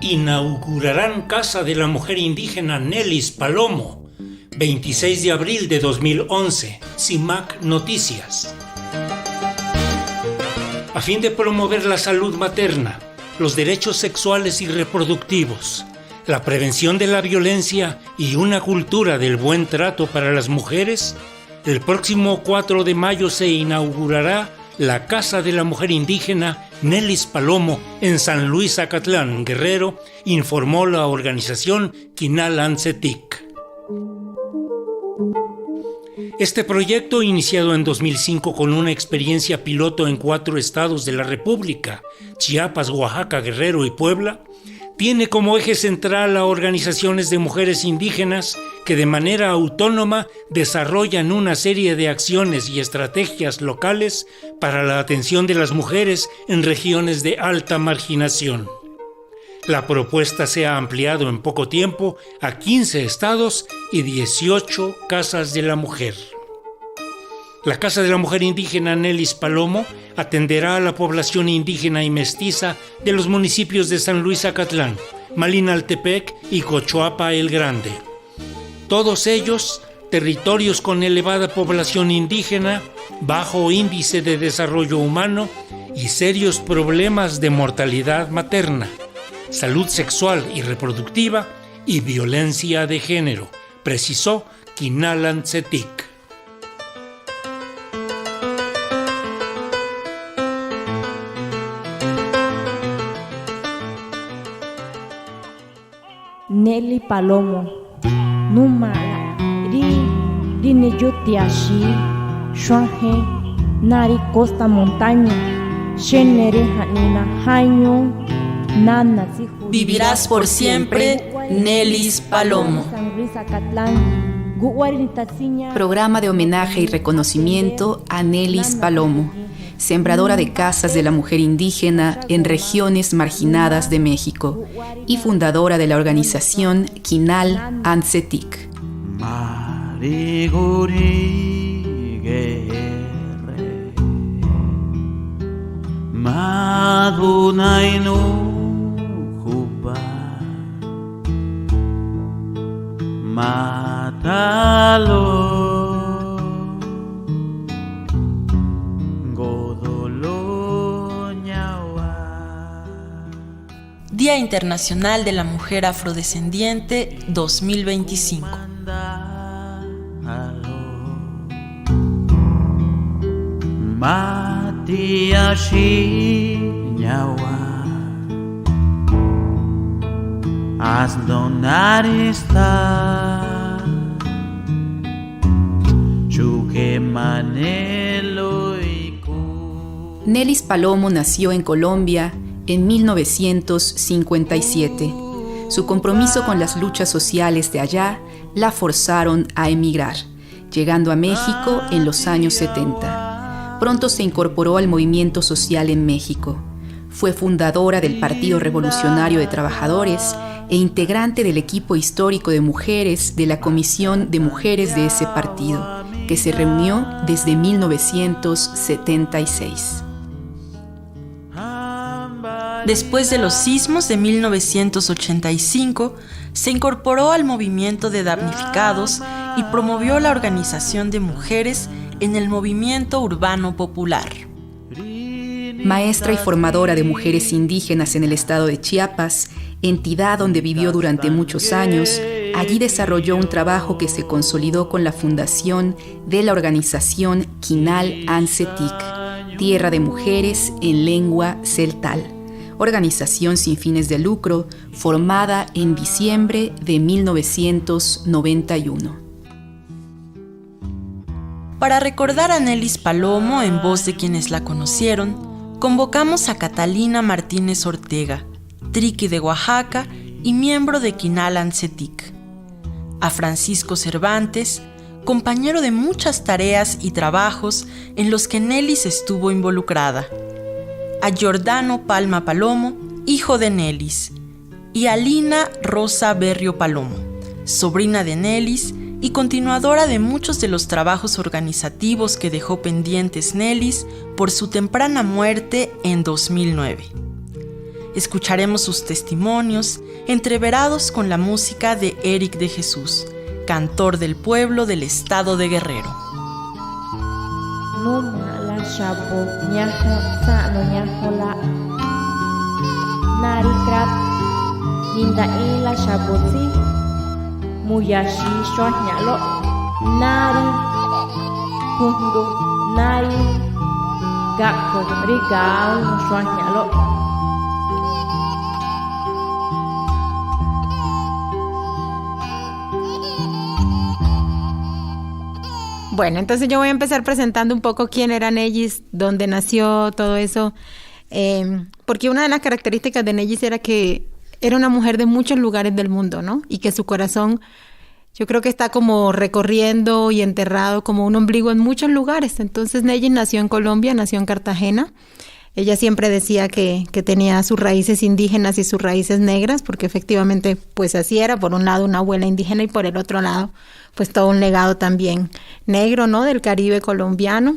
Inaugurarán Casa de la Mujer Indígena Nelis Palomo, 26 de abril de 2011, CIMAC Noticias. A fin de promover la salud materna, los derechos sexuales y reproductivos, la prevención de la violencia y una cultura del buen trato para las mujeres, el próximo 4 de mayo se inaugurará la Casa de la Mujer Indígena Nelis Palomo en San Luis Acatlán, Guerrero, informó la organización Quinal Antzetic. Este proyecto, iniciado en 2005 con una experiencia piloto en 4 estados de la República, Chiapas, Oaxaca, Guerrero y Puebla, tiene como eje central a organizaciones de mujeres indígenas que de manera autónoma desarrollan una serie de acciones y estrategias locales para la atención de las mujeres en regiones de alta marginación. La propuesta se ha ampliado en poco tiempo a 15 estados y 18 casas de la mujer. La Casa de la Mujer Indígena Nelis Palomo atenderá a la población indígena y mestiza de los municipios de San Luis Acatlán, Malinaltepec y Cochuapa el Grande. Todos ellos territorios con elevada población indígena, bajo índice de desarrollo humano y serios problemas de mortalidad materna, salud sexual y reproductiva y violencia de género, precisó Quinal Antzetic. Nelly Palomo, Numala, Rineyutiashi, Shuanje, Nari Costa Montaña, Shenere Hanina Haño, Nana. Vivirás por siempre, Nelis Palomo. Programa de homenaje y reconocimiento a Nelis Palomo, sembradora de casas de la mujer indígena en regiones marginadas de México y fundadora de la organización Quinal Antzetic. Día Internacional de la Mujer Afrodescendiente 2025. Nelis Palomo nació en Colombia en 1957. Su compromiso con las luchas sociales de allá la forzaron a emigrar, llegando a México en los años 70. Pronto se incorporó al movimiento social en México. Fue fundadora del Partido Revolucionario de Trabajadores e integrante del equipo histórico de mujeres de la Comisión de Mujeres de ese partido, que se reunió desde 1976. Después de los sismos de 1985, se incorporó al movimiento de damnificados y promovió la organización de mujeres en el movimiento urbano popular. Maestra y formadora de mujeres indígenas en el estado de Chiapas, entidad donde vivió durante muchos años, allí desarrolló un trabajo que se consolidó con la fundación de la organización Quinal Antzetic, Tierra de Mujeres en Lengua Celtal, organización sin fines de lucro formada en diciembre de 1991. Para recordar a Nelis Palomo en voz de quienes la conocieron, convocamos a Catalina Martínez Ortega, triqui de Oaxaca y miembro de Quinal Antzetic, a Francisco Cervantes, compañero de muchas tareas y trabajos en los que Nelis estuvo involucrada, a Giordano Palma Palomo, hijo de Nelis, y a Lina Rosa Berrio Palomo, sobrina de Nelis y continuadora de muchos de los trabajos organizativos que dejó pendientes Nelis por su temprana muerte en 2009. Escucharemos sus testimonios, entreverados con la música de Eric de Jesús, cantor del pueblo del estado de Guerrero. Numa la shapo ñajo sa no ñajo la nari krat ninda e la shabotsi muyashi shon ñalo nari pundu nari gakko rigao shon ñalo. Bueno, entonces yo voy a empezar presentando un poco quién era Nellis, dónde nació, todo eso, porque una de las características de Nellis era que era una mujer de muchos lugares del mundo, ¿no? Y que su corazón, yo creo que está como recorriendo y enterrado como un ombligo en muchos lugares. Entonces Nellis nació en Colombia, nació en Cartagena. Ella siempre decía que tenía sus raíces indígenas y sus raíces negras, porque efectivamente pues así era, por un lado una abuela indígena y por el otro lado pues todo un legado también negro, ¿no? Del Caribe colombiano.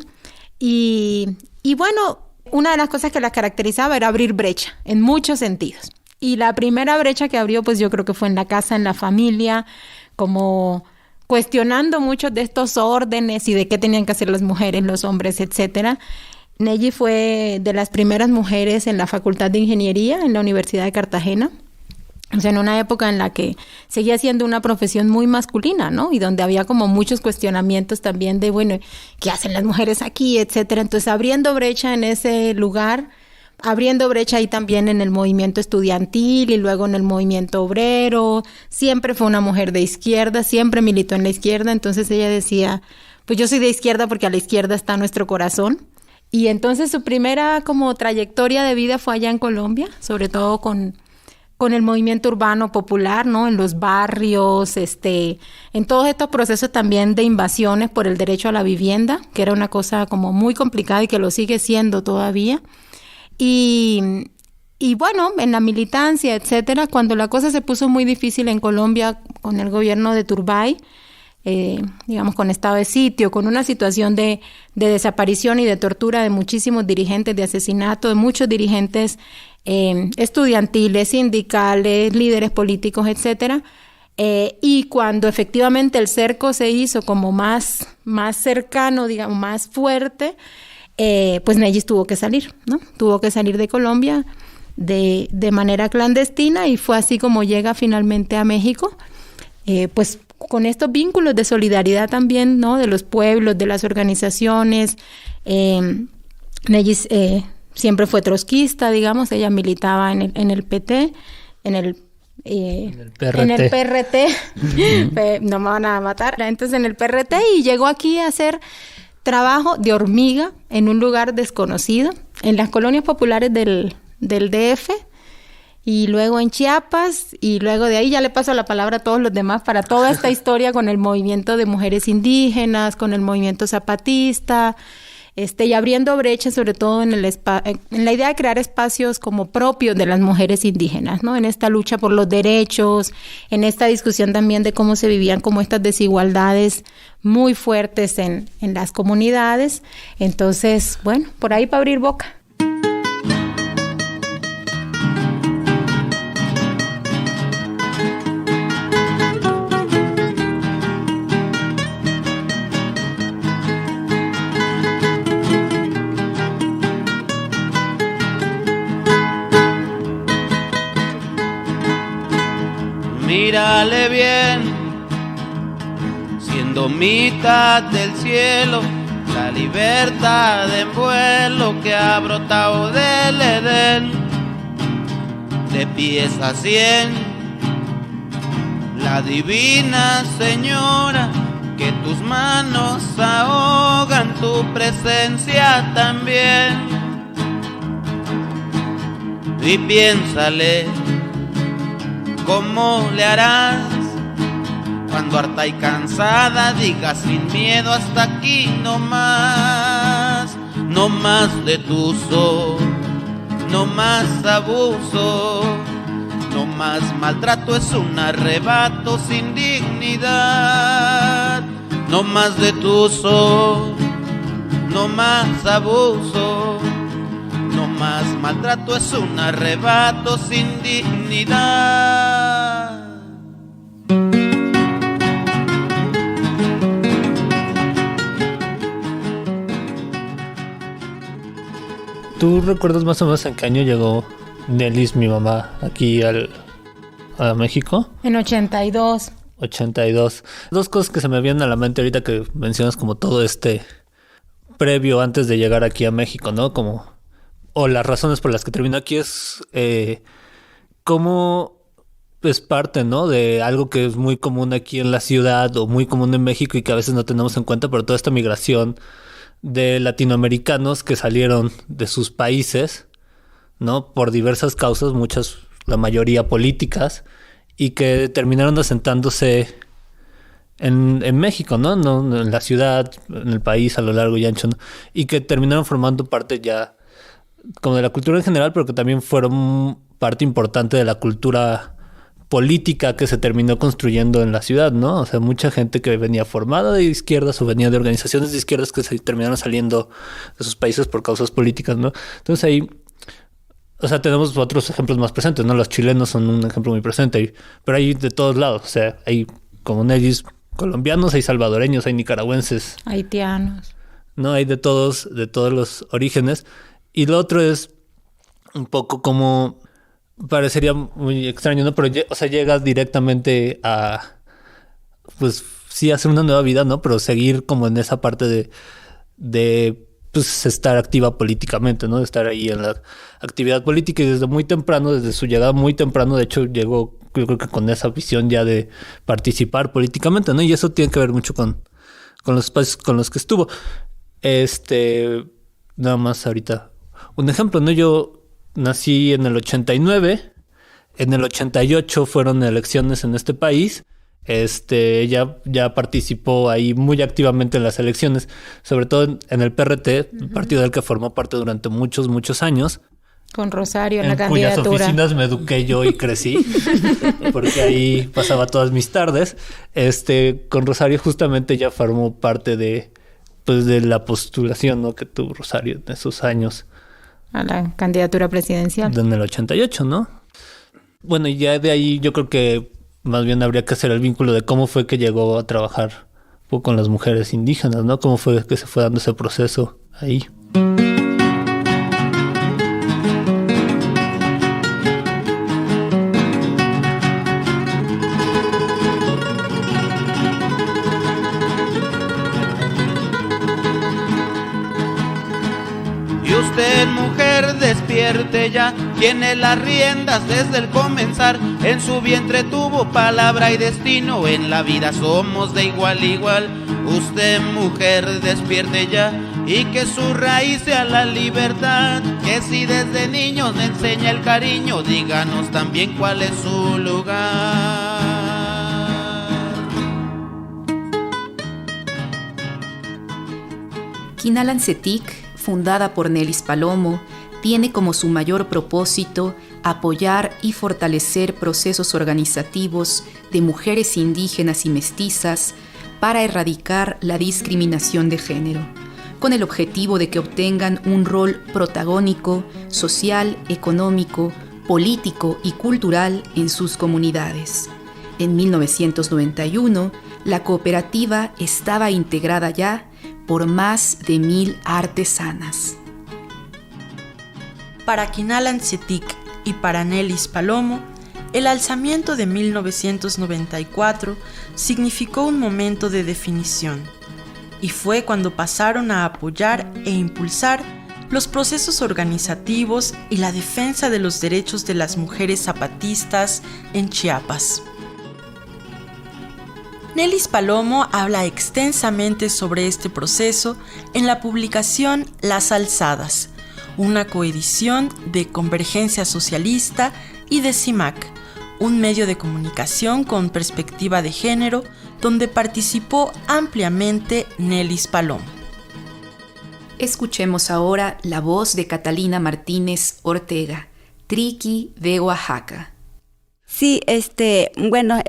Y bueno, una de las cosas que la caracterizaba era abrir brecha en muchos sentidos. Y la primera brecha que abrió pues yo creo que fue en la casa, en la familia, como cuestionando muchos de estos órdenes y de qué tenían que hacer las mujeres, los hombres, etcétera. Nelly fue de las primeras mujeres en la Facultad de Ingeniería en la Universidad de Cartagena. O sea, en una época en la que seguía siendo una profesión muy masculina, ¿no? Y donde había como muchos cuestionamientos también de, bueno, ¿qué hacen las mujeres aquí? Etcétera. Entonces, abriendo brecha en ese lugar, abriendo brecha ahí también en el movimiento estudiantil y luego en el movimiento obrero. Siempre fue una mujer de izquierda, siempre militó en la izquierda. Entonces, ella decía, pues yo soy de izquierda porque a la izquierda está nuestro corazón. Y entonces su primera como trayectoria de vida fue allá en Colombia, sobre todo con el movimiento urbano popular, ¿no? En los barrios, en todos estos procesos también de invasiones por el derecho a la vivienda, que era una cosa como muy complicada y que lo sigue siendo todavía. Y bueno, en la militancia, etcétera, cuando la cosa se puso muy difícil en Colombia con el gobierno de Turbay, digamos con estado de sitio, con una situación de desaparición y de tortura de muchísimos dirigentes, de asesinato de muchos dirigentes estudiantiles, sindicales, líderes políticos, etcétera. Y cuando efectivamente el cerco se hizo como más cercano, digamos, más fuerte, pues Nellis tuvo que salir, ¿no? Tuvo que salir de Colombia de manera clandestina y fue así como llega finalmente a México, pues con estos vínculos de solidaridad también, ¿no? De los pueblos, de las organizaciones. Nellis siempre fue trotskista, digamos, ella militaba en el PT, en el PRT, no me van a matar, entonces en el PRT, y llegó aquí a hacer trabajo de hormiga en un lugar desconocido, en las colonias populares del DF, y luego en Chiapas, y luego de ahí ya le paso la palabra a todos los demás para toda esta historia con el movimiento de mujeres indígenas, con el movimiento zapatista, y abriendo brechas sobre todo en la idea de crear espacios como propios de las mujeres indígenas, ¿no? En esta lucha por los derechos, en esta discusión también de cómo se vivían como estas desigualdades muy fuertes en las comunidades. Entonces, bueno, por ahí para abrir boca. Mírale bien, siendo mitad del cielo, la libertad en vuelo que ha brotado del Edén. De pies a 100, la divina señora, que tus manos ahogan tu presencia también. Y piénsale, ¿cómo le harás cuando harta y cansada digas sin miedo hasta aquí no más? No más de tu sol, no más abuso, no más maltrato, es un arrebato sin dignidad. No más de tu sol, no más abuso, no más maltrato, es un arrebato sin dignidad. ¿Tú recuerdas más o menos en qué año llegó Nelis, mi mamá, aquí a México? En 82. 82. Dos cosas que se me vienen a la mente ahorita que mencionas como todo previo antes de llegar aquí a México, ¿no? O las razones por las que terminó aquí es cómo es parte, ¿no? De algo que es muy común aquí en la ciudad o muy común en México y que a veces no tenemos en cuenta, pero toda esta migración de latinoamericanos que salieron de sus países, ¿no? Por diversas causas, muchas, la mayoría políticas, y que terminaron asentándose en México, ¿no? En la ciudad, en el país a lo largo y ancho, ¿no? Y que terminaron formando parte ya como de la cultura en general, pero que también fueron parte importante de la cultura política que se terminó construyendo en la ciudad, ¿no? O sea, mucha gente que venía formada de izquierdas o venía de organizaciones de izquierdas que se terminaron saliendo de sus países por causas políticas, ¿no? Entonces ahí, o sea, tenemos otros ejemplos más presentes, ¿no? Los chilenos son un ejemplo muy presente, pero hay de todos lados, o sea, hay como Nelis colombianos, hay salvadoreños, hay nicaragüenses, Haitianos. ¿no? Hay de todos los orígenes. Y lo otro es un poco como parecería muy extraño, ¿no? Pero, o sea, llegas directamente a, pues, sí, hacer una nueva vida, ¿no? Pero seguir como en esa parte de pues, estar activa políticamente, ¿no? De estar ahí en la actividad política y desde muy temprano, desde su llegada muy temprano, de hecho, llegó, yo creo que con esa visión ya de participar políticamente, ¿no? Y eso tiene que ver mucho con los espacios con los que estuvo. Nada más ahorita un ejemplo, ¿no? Yo nací en el 89, en el 88 fueron elecciones en este país. Ella ya participó ahí muy activamente en las elecciones, sobre todo en el PRT, el partido del que formó parte durante muchos, muchos años. Con Rosario en la cuyas candidatura. oficinas me eduqué yo y crecí, porque ahí pasaba todas mis tardes. Con Rosario justamente ya formó parte de la postulación, ¿no? Que tuvo Rosario en esos años. A la candidatura presidencial. En el 88, ¿no? Bueno, y ya de ahí yo creo que más bien habría que hacer el vínculo de cómo fue que llegó a trabajar con las mujeres indígenas, ¿no? Cómo fue que se fue dando ese proceso ahí. Usted, mujer, despierte ya, tiene las riendas desde el comenzar. En su vientre tuvo palabra y destino, en la vida somos de igual a igual. Usted, mujer, despierte ya, y que su raíz sea la libertad. Que si desde niños le enseña el cariño, díganos también cuál es su lugar. Quinalancetic, fundada por Nelis Palomo, tiene como su mayor propósito apoyar y fortalecer procesos organizativos de mujeres indígenas y mestizas para erradicar la discriminación de género, con el objetivo de que obtengan un rol protagónico, social, económico, político y cultural en sus comunidades. En 1991, la cooperativa estaba integrada ya por más de 1,000 artesanas. Para Quinalancetic y para Nelis Palomo, el alzamiento de 1994 significó un momento de definición, y fue cuando pasaron a apoyar e impulsar los procesos organizativos y la defensa de los derechos de las mujeres zapatistas en Chiapas. Nelis Palomo habla extensamente sobre este proceso en la publicación Las Alzadas, una coedición de Convergencia Socialista y de CIMAC, un medio de comunicación con perspectiva de género donde participó ampliamente Nelis Palomo. Escuchemos ahora la voz de Catalina Martínez Ortega, Triqui de Oaxaca. Sí, bueno,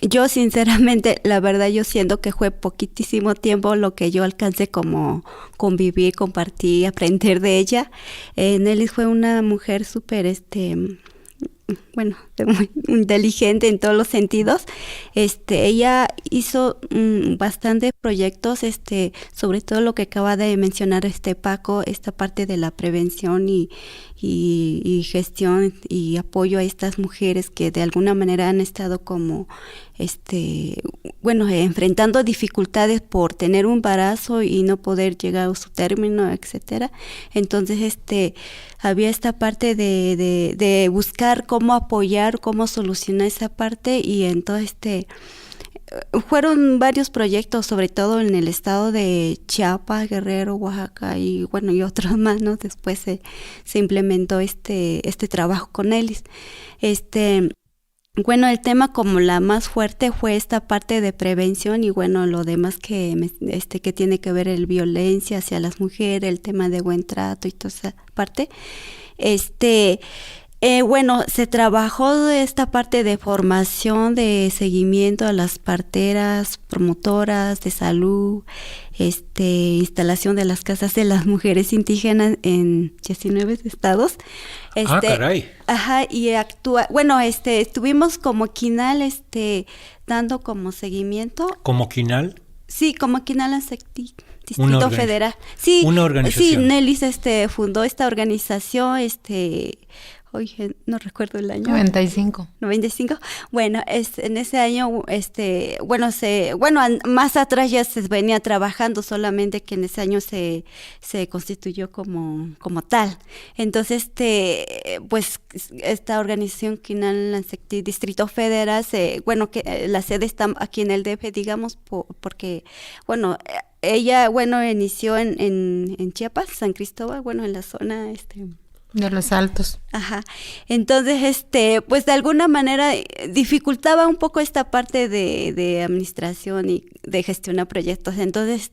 yo sinceramente, la verdad, yo siento que fue poquitísimo tiempo lo que yo alcancé como convivir, compartir, aprender de ella. Nelly fue una mujer súper, bueno, muy inteligente en todos los sentidos. Ella hizo bastantes proyectos, sobre todo lo que acaba de mencionar Paco, esta parte de la prevención y gestión y apoyo a estas mujeres que de alguna manera han estado como bueno, enfrentando dificultades por tener un embarazo y no poder llegar a su término, etcétera. Entonces había esta parte de buscar cómo apoyar, cómo solucionar esa parte, y entonces fueron varios proyectos, sobre todo en el estado de Chiapas, Guerrero, Oaxaca y bueno, y otros más, ¿no? Después se implementó este trabajo con Ellis. Bueno, el tema como la más fuerte fue esta parte de prevención, y bueno, lo demás que tiene que ver el violencia hacia las mujeres, el tema de buen trato y toda esa parte. Bueno, se trabajó esta parte de formación, de seguimiento a las parteras, promotoras de salud, instalación de las casas de las mujeres indígenas en 19 estados. Caray. Ajá, y bueno, estuvimos como Quinal, dando como seguimiento. ¿Como Quinal? Sí, como Quinal Ansectí, Distrito Federal. Sí, una organización. Sí, Nelis fundó esta organización, oye, no recuerdo el año. 95. Bueno, en ese año, bueno, más atrás ya se venía trabajando, solamente que en ese año se constituyó como tal. Entonces, pues, esta organización Quinal Ansectí Distrito Federal, bueno, que la sede está aquí en el DF, digamos, porque, bueno, ella, bueno, inició en Chiapas, San Cristóbal, bueno, en la zona, de los Altos. Ajá. Entonces, pues de alguna manera dificultaba un poco esta parte de administración y de gestionar proyectos. Entonces,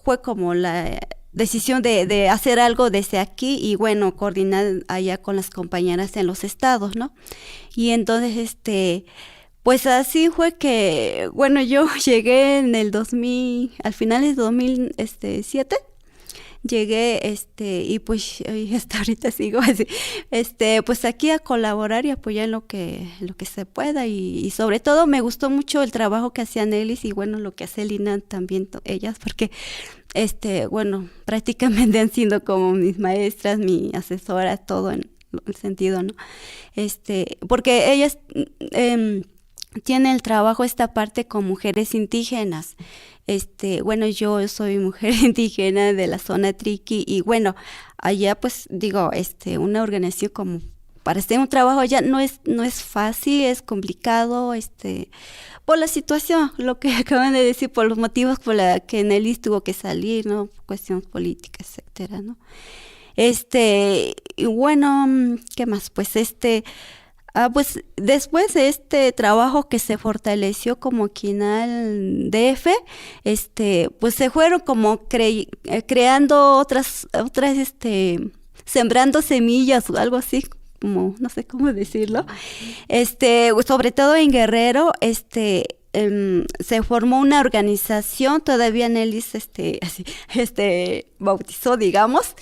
fue como la decisión de hacer algo desde aquí y bueno, coordinar allá con las compañeras en los estados, ¿no? Y entonces, pues así fue que, bueno, yo llegué en el 2000, al final de 2007. Llegué, y pues hasta ahorita sigo así, pues aquí a colaborar y apoyar en lo que se pueda, y sobre todo me gustó mucho el trabajo que hacían Ellis y bueno, lo que hace Lina también, ellas, porque, bueno, prácticamente han sido como mis maestras, mi asesora, todo en el sentido, ¿no? Porque ellas tienen el trabajo, esta parte con mujeres indígenas. Bueno, yo soy mujer indígena de la zona Triqui y bueno, allá pues digo, una organización como para hacer un trabajo allá no es fácil, es complicado, por la situación, lo que acaban de decir, por los motivos por la que Nelly tuvo que salir, ¿no? Cuestiones políticas, etcétera, ¿no? Y bueno, ¿qué más? Pues pues después de este trabajo que se fortaleció como Quinal DF, pues se fueron como creando otras, sembrando semillas o algo así, como no sé cómo decirlo. Sobre todo en Guerrero, se formó una organización, todavía Nelly bautizó, digamos,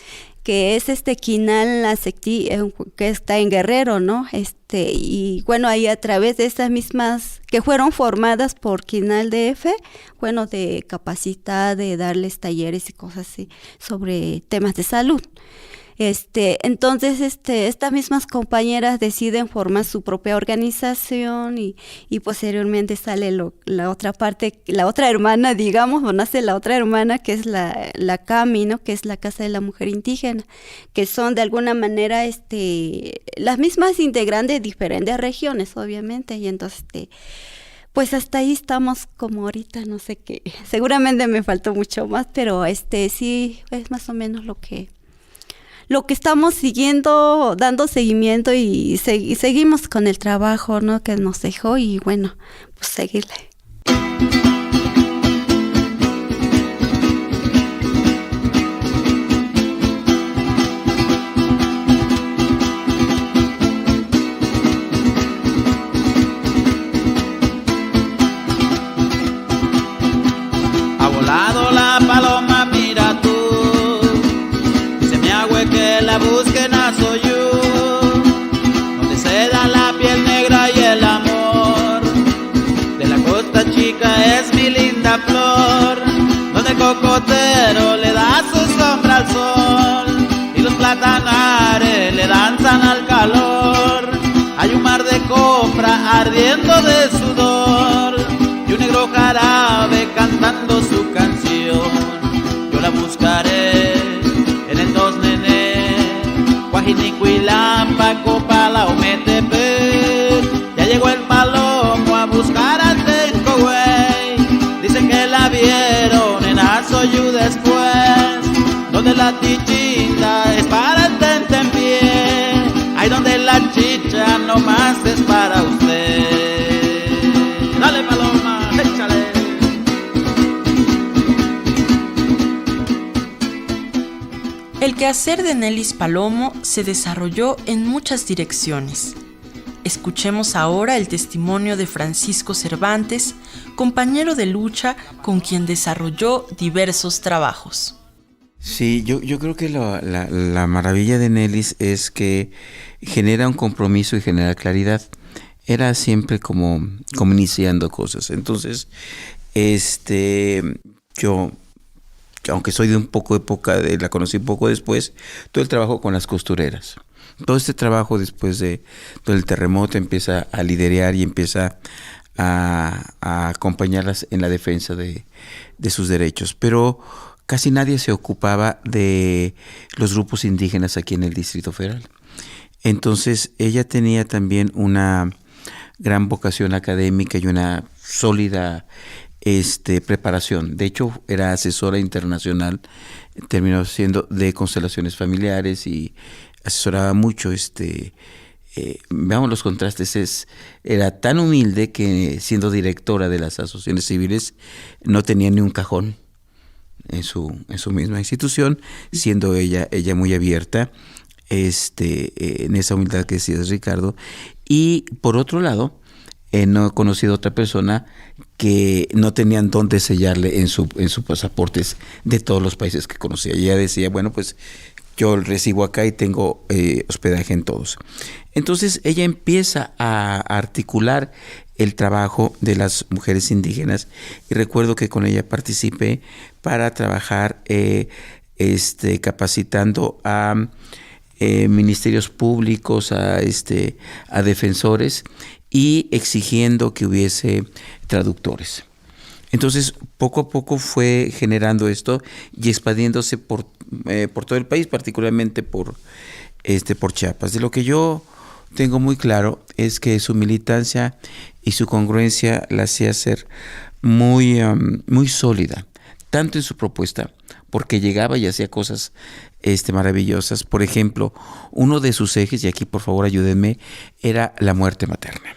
que es Quinal Ansectí, que está en Guerrero, ¿no? Y bueno, ahí a través de estas mismas, que fueron formadas por Quinal DF, bueno, de capacitar, de darles talleres y cosas así, sobre temas de salud. Entonces, estas mismas compañeras deciden formar su propia organización y posteriormente sale la otra parte, la otra hermana, digamos, o nace la otra hermana que es la CAMI, ¿no? Que es la Casa de la Mujer Indígena, que son de alguna manera, las mismas integrantes de diferentes regiones, obviamente, y entonces, pues hasta ahí estamos como ahorita, no sé qué, seguramente me faltó mucho más, pero sí, es más o menos lo que estamos siguiendo, dando seguimiento y seguimos con el trabajo, ¿no? Que nos dejó y bueno, pues seguirle. cocotero le da su sombra al sol y los platanares le danzan al calor. Hay un mar de copra ardiendo de sudor y un negro jarabe cantando su canción. Yo la buscaré en el dos nené, Guajinicuilampa, Copala, Ometepe. Ya llegó el palomo a buscar a Tencohue. Dicen que la vieron en Azoyu después, donde la tichinda es para el tentempié. Ahí donde la chicha nomás es para usted. Dale paloma, échale. El quehacer de Nelis Palomo se desarrolló en muchas direcciones. Escuchemos ahora el testimonio de Francisco Cervantes, compañero de lucha con quien desarrolló diversos trabajos. Sí, yo creo que la maravilla de Nelis es que genera un compromiso y genera claridad. Era siempre como iniciando cosas. Entonces, yo, aunque soy de un poco época, la conocí un poco después, todo el trabajo con las costureras. Todo este trabajo después de todo el terremoto empieza a liderear y empieza a acompañarlas en la defensa de sus derechos. Pero casi nadie se ocupaba de los grupos indígenas aquí en el Distrito Federal. Entonces ella tenía también una gran vocación académica y una sólida preparación. De hecho, era asesora internacional, terminó siendo de constelaciones familiares y asesoraba mucho. Veamos los contrastes. Era tan humilde que siendo directora de las asociaciones civiles no tenía ni un cajón en su misma institución, siendo ella muy abierta en esa humildad que decías, Ricardo. Y por otro lado, no he conocido otra persona que no tenían dónde sellarle en sus pasaportes de todos los países que conocía. Y ella decía, bueno, pues yo resido acá y tengo hospedaje en todos. Entonces ella empieza a articular el trabajo de las mujeres indígenas y recuerdo que con ella participé para trabajar capacitando a ministerios públicos, a defensores y exigiendo que hubiese traductores. Entonces, poco a poco fue generando esto y expandiéndose por todo el país, particularmente por Chiapas. De lo que yo tengo muy claro es que su militancia y su congruencia la hacía ser muy sólida, tanto en su propuesta, porque llegaba y hacía cosas maravillosas. Por ejemplo, uno de sus ejes, y aquí por favor ayúdenme, era la muerte materna.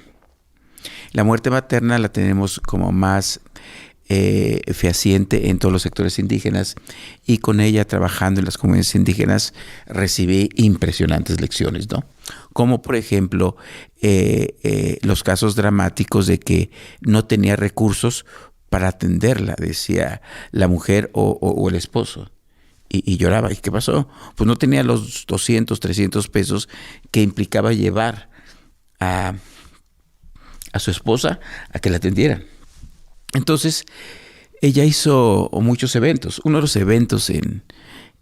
La muerte materna la tenemos como más fehaciente en todos los sectores indígenas, y con ella, trabajando en las comunidades indígenas, recibí impresionantes lecciones, ¿no? Como por ejemplo los casos dramáticos de que no tenía recursos para atenderla, decía la mujer o el esposo, y lloraba. ¿Y qué pasó? Pues no tenía los 200, 300 pesos que implicaba llevar a su esposa a que la atendieran. Entonces, ella hizo muchos eventos. Uno de los eventos en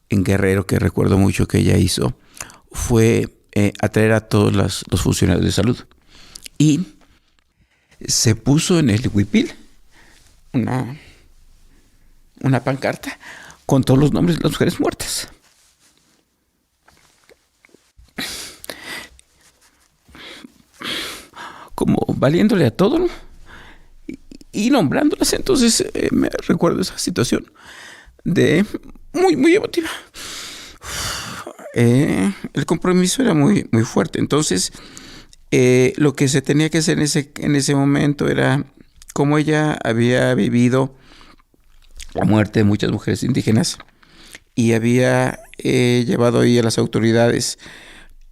Guerrero que recuerdo mucho que ella hizo fue atraer a todos los funcionarios de salud. Y se puso en el huipil una pancarta con todos los nombres de las mujeres muertas. Como valiéndole a todo, ¿no? Y nombrándolas. Entonces me recuerdo esa situación de muy emotiva. El compromiso era muy fuerte. Entonces lo que se tenía que hacer en ese momento era, como ella había vivido la muerte de muchas mujeres indígenas y había llevado ahí a las autoridades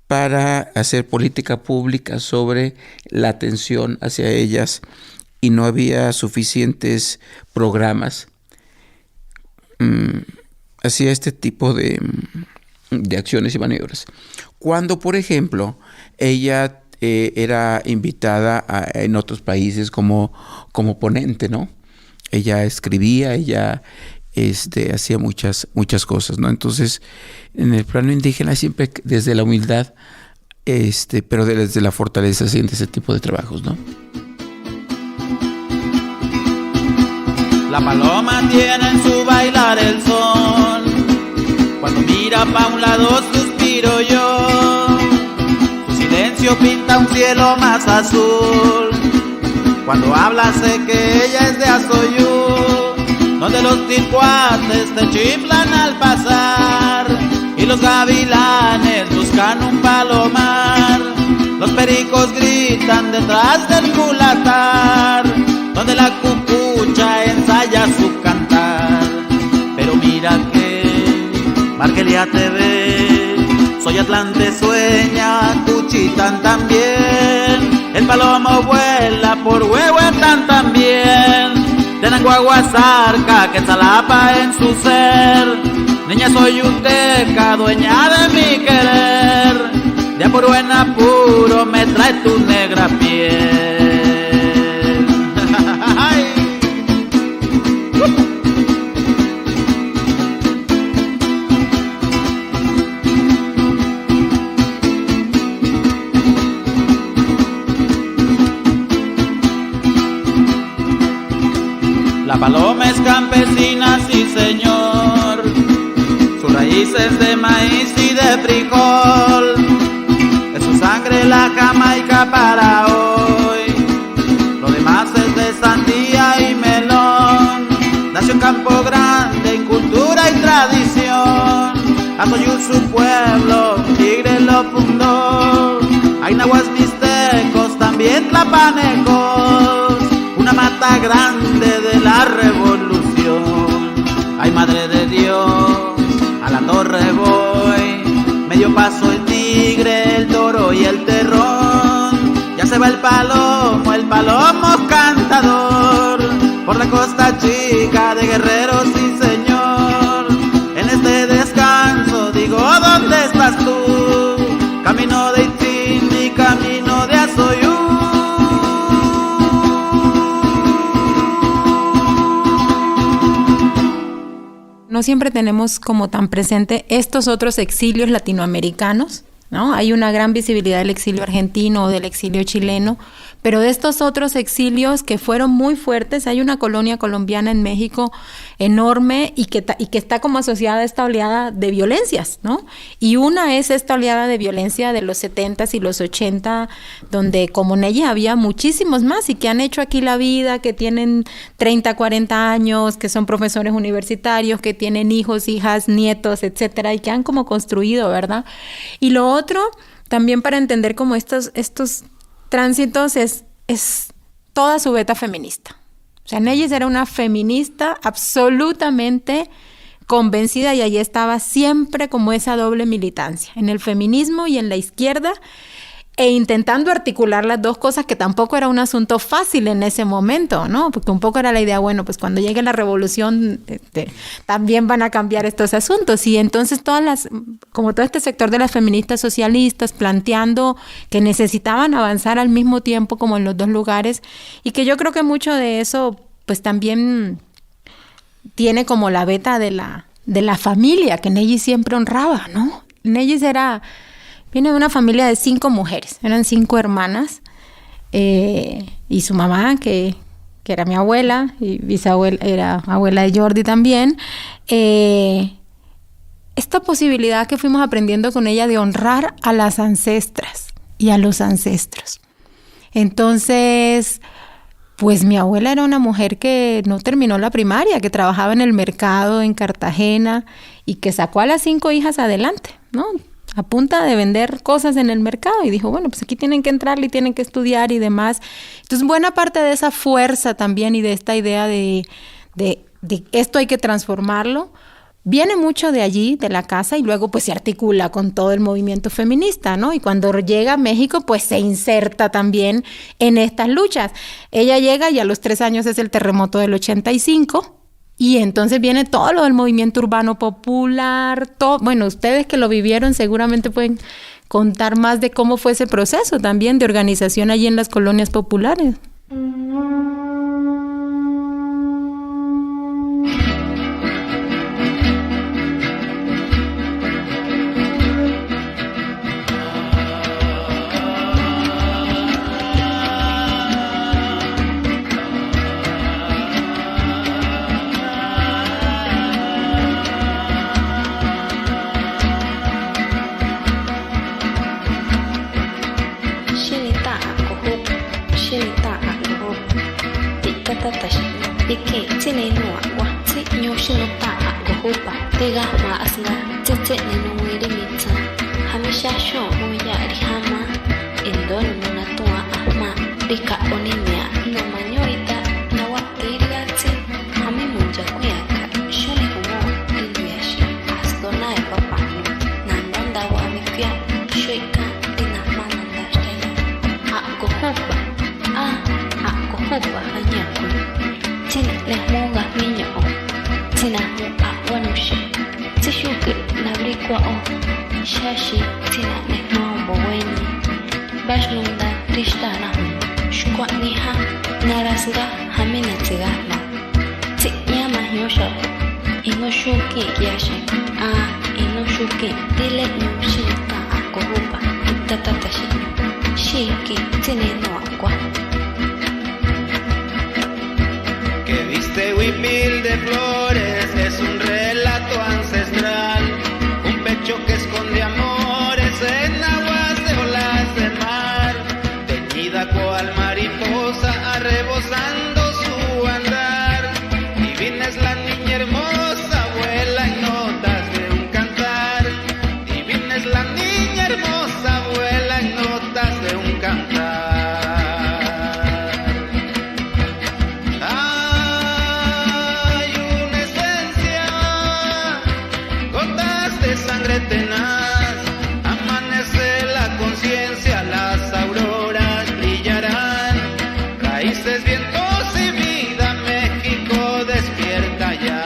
para hacer política pública sobre la atención hacia ellas, y no había suficientes programas, hacía este tipo de acciones y maniobras. Cuando, por ejemplo, ella era invitada en otros países como ponente, ¿no? Ella escribía, ella hacía muchas cosas, ¿no? Entonces, en el plano indígena siempre desde la humildad, pero desde la fortaleza haciendo ese tipo de trabajos, ¿no? La paloma tiene en su bailar el son. Cuando mira pa' un lado suspiro yo. Su silencio pinta un cielo más azul. Cuando habla sé que ella es de Azoyú, donde los tilcuates te chiflan al pasar y los gavilanes buscan un palomar. Los pericos gritan detrás del culatar, donde la cucucha ensaya su cantar. Pero mira que Margelia te ve, Soyatlán te sueña, Cuchitán también. El palomo vuela por Huehuetán también. Tenanguaguasarca, Quetzalapa en su ser. Niña soyuteca, dueña de mi querer. De apuro en apuro me trae tu negra piel. La paloma es campesina, sí señor. Sus raíces de maíz y de frijol. Es su sangre la jamaica para hoy. Lo demás es de sandía y melón. Nació en Campo Grande en cultura y tradición. Azoyú su pueblo, Tigre lo fundó. Hay nahuas mixtecos, también tlapanecos. Una mata grande de la revolución. Ay, madre de Dios, a la torre voy. Medio paso el tigre, el toro y el terrón. Ya se va el palomo cantador. Por la costa chica de Guerrero, sí señor. En este descanso digo, ¿dónde estás tú? Camino de Itzin y camino de Azoyú. No siempre tenemos como tan presente estos otros exilios latinoamericanos, ¿no? Hay una gran visibilidad del exilio argentino o del exilio chileno, pero de estos otros exilios que fueron muy fuertes, hay una colonia colombiana en México enorme y que está como asociada a esta oleada de violencias, ¿no? Y una es esta oleada de violencia de los 70s y los 80, donde como en ella había muchísimos más y que han hecho aquí la vida, que tienen 30, 40 años, que son profesores universitarios, que tienen hijos, hijas, nietos, etcétera, y que han como construido, ¿verdad? Y lo otro, también para entender como estos tránsitos es toda su beta feminista. O sea, Nellis era una feminista absolutamente convencida y allí estaba siempre como esa doble militancia, en el feminismo y en la izquierda, e intentando articular las dos cosas, que tampoco era un asunto fácil en ese momento, ¿no? Porque un poco era la idea, bueno, pues cuando llegue la revolución también van a cambiar estos asuntos. Y entonces como todo este sector de las feministas socialistas planteando que necesitaban avanzar al mismo tiempo como en los dos lugares, y que yo creo que mucho de eso pues también tiene como la beta de la familia que Nellis siempre honraba, ¿no? Nellis viene de una familia de 5 mujeres, eran 5 hermanas, y su mamá, que era mi abuela, y bisabuela, era abuela de Jordi también. Esta posibilidad que fuimos aprendiendo con ella de honrar a las ancestras y a los ancestros. Entonces, pues mi abuela era una mujer que no terminó la primaria, que trabajaba en el mercado en Cartagena y que sacó a las 5 hijas adelante, ¿no? A punta de vender cosas en el mercado, y dijo, bueno, pues aquí tienen que entrar y tienen que estudiar y demás. Entonces, buena parte de esa fuerza también y de esta idea de esto hay que transformarlo, viene mucho de allí, de la casa, y luego pues se articula con todo el movimiento feminista, ¿no? Y cuando llega a México, pues se inserta también en estas luchas. Ella llega y a los 3 años es el terremoto del 85, y entonces viene todo lo del movimiento urbano popular, todo. Bueno, ustedes que lo vivieron seguramente pueden contar más de cómo fue ese proceso también de organización allí en las colonias populares. tatatashi ike tine no wa ti nyoshino ta gohopa tega ma asna tete no wiri mitsa hamisha sho moya rihama indon na toa ahma dika oninya no manyoita na wakiriati hami munja kuyaka shoni humo ilyashi asdona e papa nandonda wa mipya sheka ina mananda shaya gohopa gohopa hanyaku tina lehmonga minyo tina mu wanushe tishuke nabrikwa shashi tina lehmombo weni bashnunda rishtana shukwa niha narasga hamina tigana ti nyama hiosha ingoshuki kiashe ingoshuki dile nyushika akohupa tatatashi shiki tine no agua que viste huipil de flores es un relato ancestral, un pecho que esconde amores en aguas de olas de mar, teñida cual mariposa arrebosando su andar. Divina es la niña hermosa, vuela en notas de un cantar. Divina es la niña hermosa, vuela en notas de un cantar. Sangre tenaz, amanece la conciencia, las auroras brillarán, raíces, vientos y vida, México despierta ya.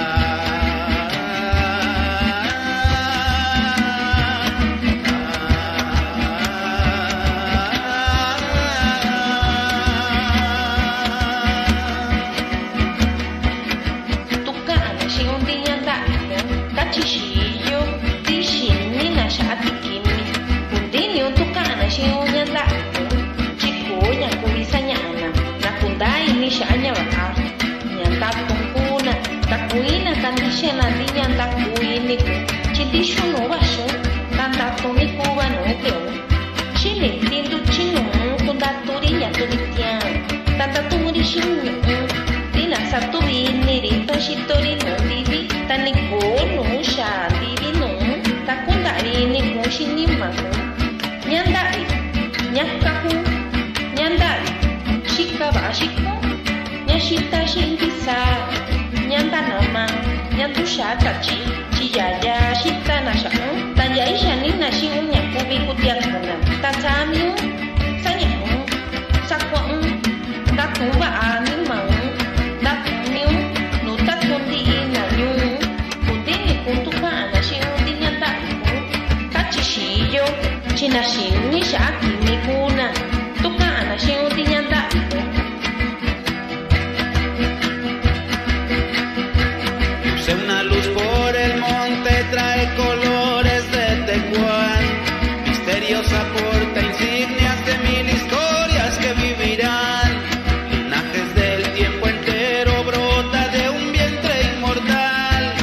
Tucana, si un día anda, cachishillo. Unyanda chikunya kubisanyana nakundai nishanya wa nyanda kunkuna takuina kandishena dinyanda kuini chidisho no basho tanda tomi kuba no teo chile tindu chino kunda toriya toritian tanda tumuri shinyo tina satubini rito shitori no divi taniko no sha divi no takunda rini kushinima nyandari nyakaku nyandari shikabashiko nyashita shingisa nyandanama nyandushatachi chiyaya shitanasha tayaisha nina shiu nyakubi kutiakana tatamiu sanyamu sakwa takuba anima takumiu nutakundi inanyu kutini kuntukana shiu dinyandari tachishiyo china shini shaki mikuna tukana shiu dinyanda Luce una luz por el monte, trae colores de Tecuán, misteriosa porta insignias de mil historias que vivirán, linajes del tiempo entero, brota de un vientre inmortal,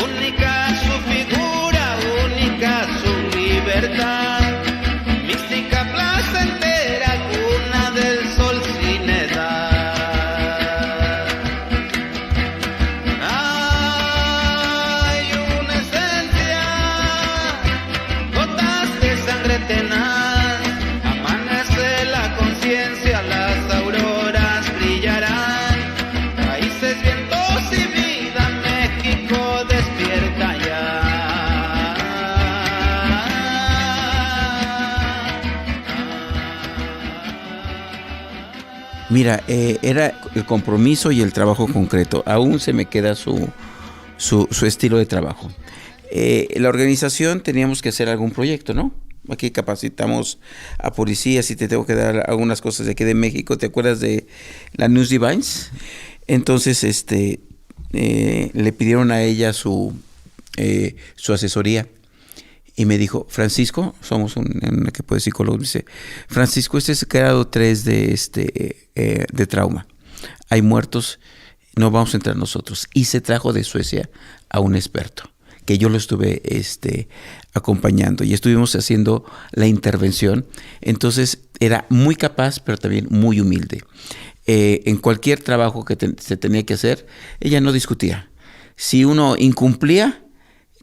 única su figura, única su libertad. Amanece la conciencia, las auroras brillarán, raíces, vientos y vida, México despierta ya. Mira, era el compromiso y el trabajo concreto. Aún se me queda su estilo de trabajo. La organización teníamos que hacer algún proyecto, ¿no? Aquí capacitamos a policías y te tengo que dar algunas cosas de aquí de México. ¿Te acuerdas de la News Divines? Entonces, le pidieron a ella su asesoría y me dijo, Francisco, somos un equipo de psicólogos, dice, Francisco, este es el grado 3 de trauma. Hay muertos, no vamos a entrar nosotros. Y se trajo de Suecia a un experto, que yo lo estuve acompañando y estuvimos haciendo la intervención. Entonces era muy capaz, pero también muy humilde. en cualquier trabajo que se tenía que hacer, ella no discutía. Si uno incumplía,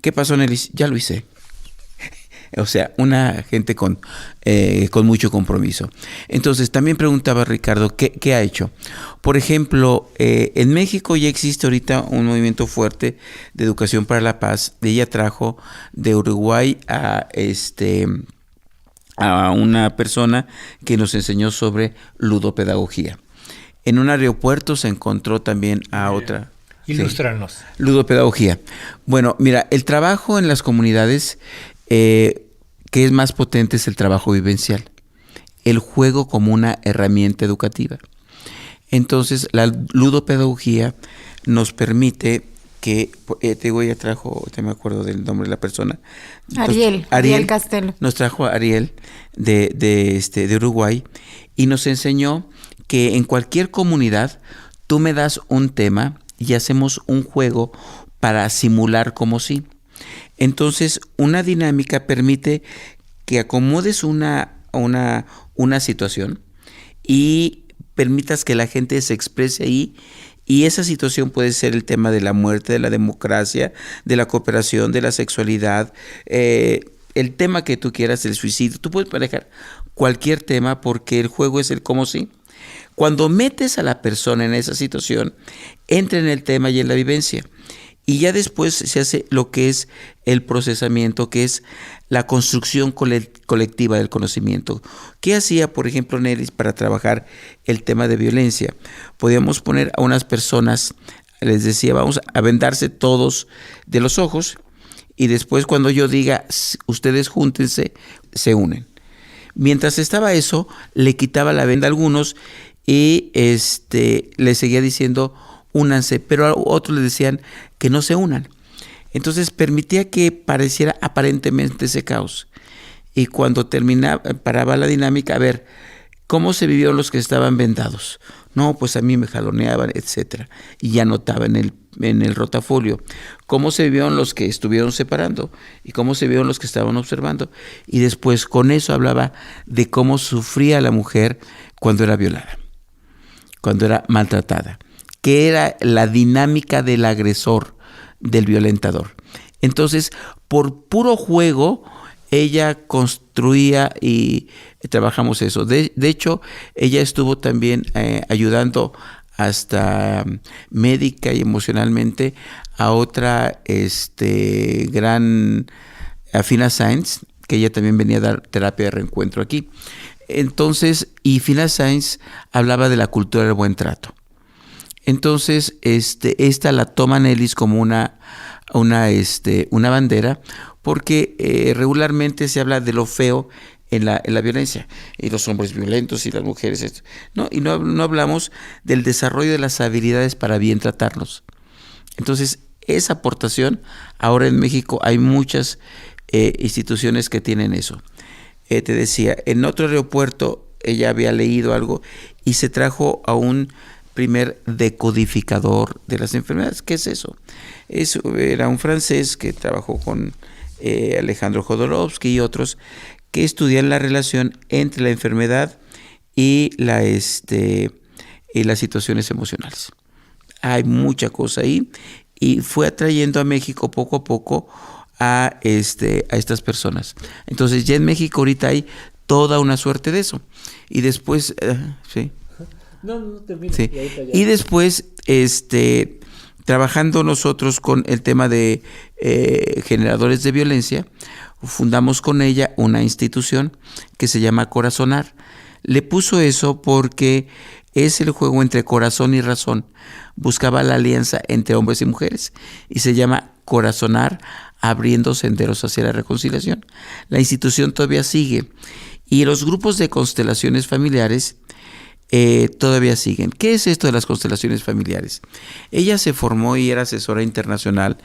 ¿qué pasó, Nelly? Ya lo hice. O sea, una gente con mucho compromiso. Entonces, también preguntaba Ricardo, ¿qué ha hecho? Por ejemplo, en México ya existe ahorita un movimiento fuerte de educación para la paz. Ella trajo de Uruguay a una persona que nos enseñó sobre ludopedagogía. En un aeropuerto se encontró también a otra. Ilústranos. Sí, ludopedagogía. Bueno, mira, el trabajo en las comunidades que es más potente es el trabajo vivencial. El juego como una herramienta educativa. Entonces, la ludopedagogía nos permite que, te digo, ella trajo, te me acuerdo del nombre de la persona. Ariel Castelo. Nos trajo a Ariel de Uruguay y nos enseñó que en cualquier comunidad tú me das un tema y hacemos un juego para simular como si. Entonces, una dinámica permite que acomodes una situación y permitas que la gente se exprese ahí, y esa situación puede ser el tema de la muerte, de la democracia, de la cooperación, de la sexualidad, el tema que tú quieras, el suicidio. Tú puedes manejar cualquier tema porque el juego es el como si. Cuando metes a la persona en esa situación, entra en el tema y en la vivencia. Y ya después se hace lo que es el procesamiento, que es la construcción colectiva del conocimiento. ¿Qué hacía, por ejemplo, Nelly para trabajar el tema de violencia? Podíamos poner a unas personas, les decía, vamos a vendarse todos de los ojos, y después cuando yo diga, ustedes júntense, se unen. Mientras estaba eso, le quitaba la venda a algunos y le seguía diciendo, únanse, pero a otros les decían que no se unan. Entonces permitía que pareciera aparentemente ese caos. Y cuando paraba la dinámica, a ver, ¿cómo se vivió los que estaban vendados? No, pues a mí me jaloneaban, etcétera. Y ya anotaba en el rotafolio. ¿Cómo se vivieron los que estuvieron separando? ¿Y cómo se vivieron los que estaban observando? Y después con eso hablaba de cómo sufría la mujer cuando era violada, cuando era maltratada, que era la dinámica del agresor, del violentador. Entonces, por puro juego, ella construía y trabajamos eso. De hecho, ella estuvo también ayudando hasta médica y emocionalmente a otra gran Fina Sáenz, que ella también venía a dar terapia de reencuentro aquí. Entonces, y Fina Sáenz hablaba de la cultura del buen trato. Entonces, esta la toma Nelly como una bandera, porque regularmente se habla de lo feo en la violencia, y los hombres violentos y las mujeres, ¿no? Y no hablamos del desarrollo de las habilidades para bien tratarnos. Entonces, esa aportación, ahora en México hay muchas instituciones que tienen eso. Te decía, en otro aeropuerto ella había leído algo y se trajo a un primer decodificador de las enfermedades. ¿Qué es eso? Eso era un francés que trabajó con Alejandro Jodorowsky y otros, que estudian la relación entre la enfermedad y las situaciones emocionales. Hay mucha cosa ahí, y fue atrayendo a México poco a poco a estas personas. Entonces ya en México ahorita hay toda una suerte de eso. Y después, sí. No, termina. Sí. Y después, trabajando nosotros con el tema de generadores de violencia, fundamos con ella una institución que se llama Corazonar. Le puso eso porque es el juego entre corazón y razón. Buscaba la alianza entre hombres y mujeres y se llama Corazonar, abriendo senderos hacia la reconciliación. La institución todavía sigue, y los grupos de constelaciones familiares todavía siguen. ¿Qué es esto de las constelaciones familiares? Ella se formó y era asesora internacional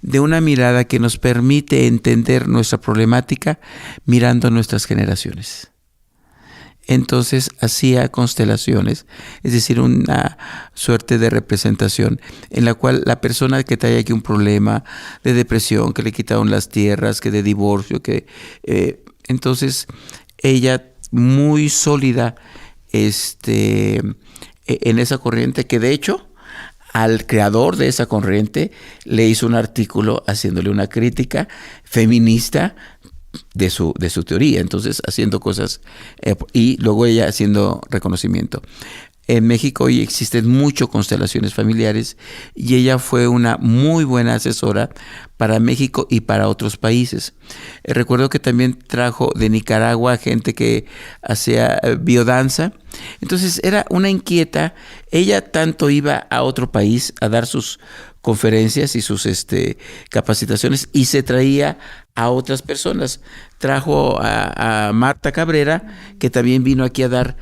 de una mirada que nos permite entender nuestra problemática mirando nuestras generaciones. Entonces hacía constelaciones, es decir, una suerte de representación en la cual la persona que trae aquí un problema de depresión, que le quitaron las tierras, que de divorcio, entonces ella muy sólida en esa corriente, que de hecho al creador de esa corriente le hizo un artículo haciéndole una crítica feminista de su teoría, entonces haciendo cosas y luego ella haciendo reconocimiento. En México hoy existen muchas constelaciones familiares y ella fue una muy buena asesora para México y para otros países. Recuerdo que también trajo de Nicaragua gente que hacía biodanza. Entonces era una inquieta. Ella tanto iba a otro país a dar sus conferencias y sus capacitaciones y se traía a otras personas. Trajo a Marta Cabrera, que también vino aquí a dar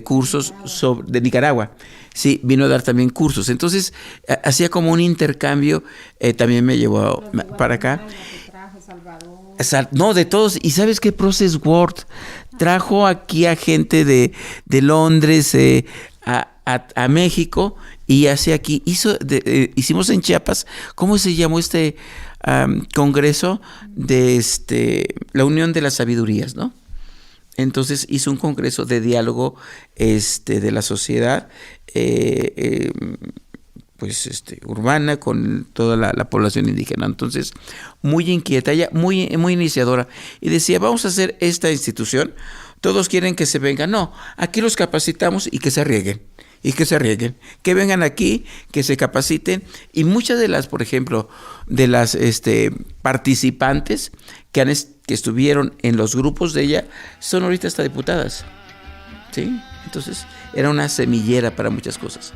cursos de Nicaragua. Sí, vino a dar también cursos. Entonces, hacía como un intercambio. También me llevó para acá. No, de todos. ¿Y sabes qué? Process Word trajo aquí a gente de Londres, a México, y hace aquí. Hicimos en Chiapas, ¿cómo se llamó congreso de la Unión de las Sabidurías, ¿no? Entonces hizo un congreso de diálogo de la sociedad urbana con toda la población indígena. Entonces, muy inquieta, ella muy iniciadora. Y decía, vamos a hacer esta institución, todos quieren que se vengan. No, aquí los capacitamos y que se rieguen. Que vengan aquí, que se capaciten. Y muchas de las, por ejemplo, de las participantes que estuvieron en los grupos de ella, son ahorita hasta diputadas. ¿Sí? Entonces, era una semillera para muchas cosas.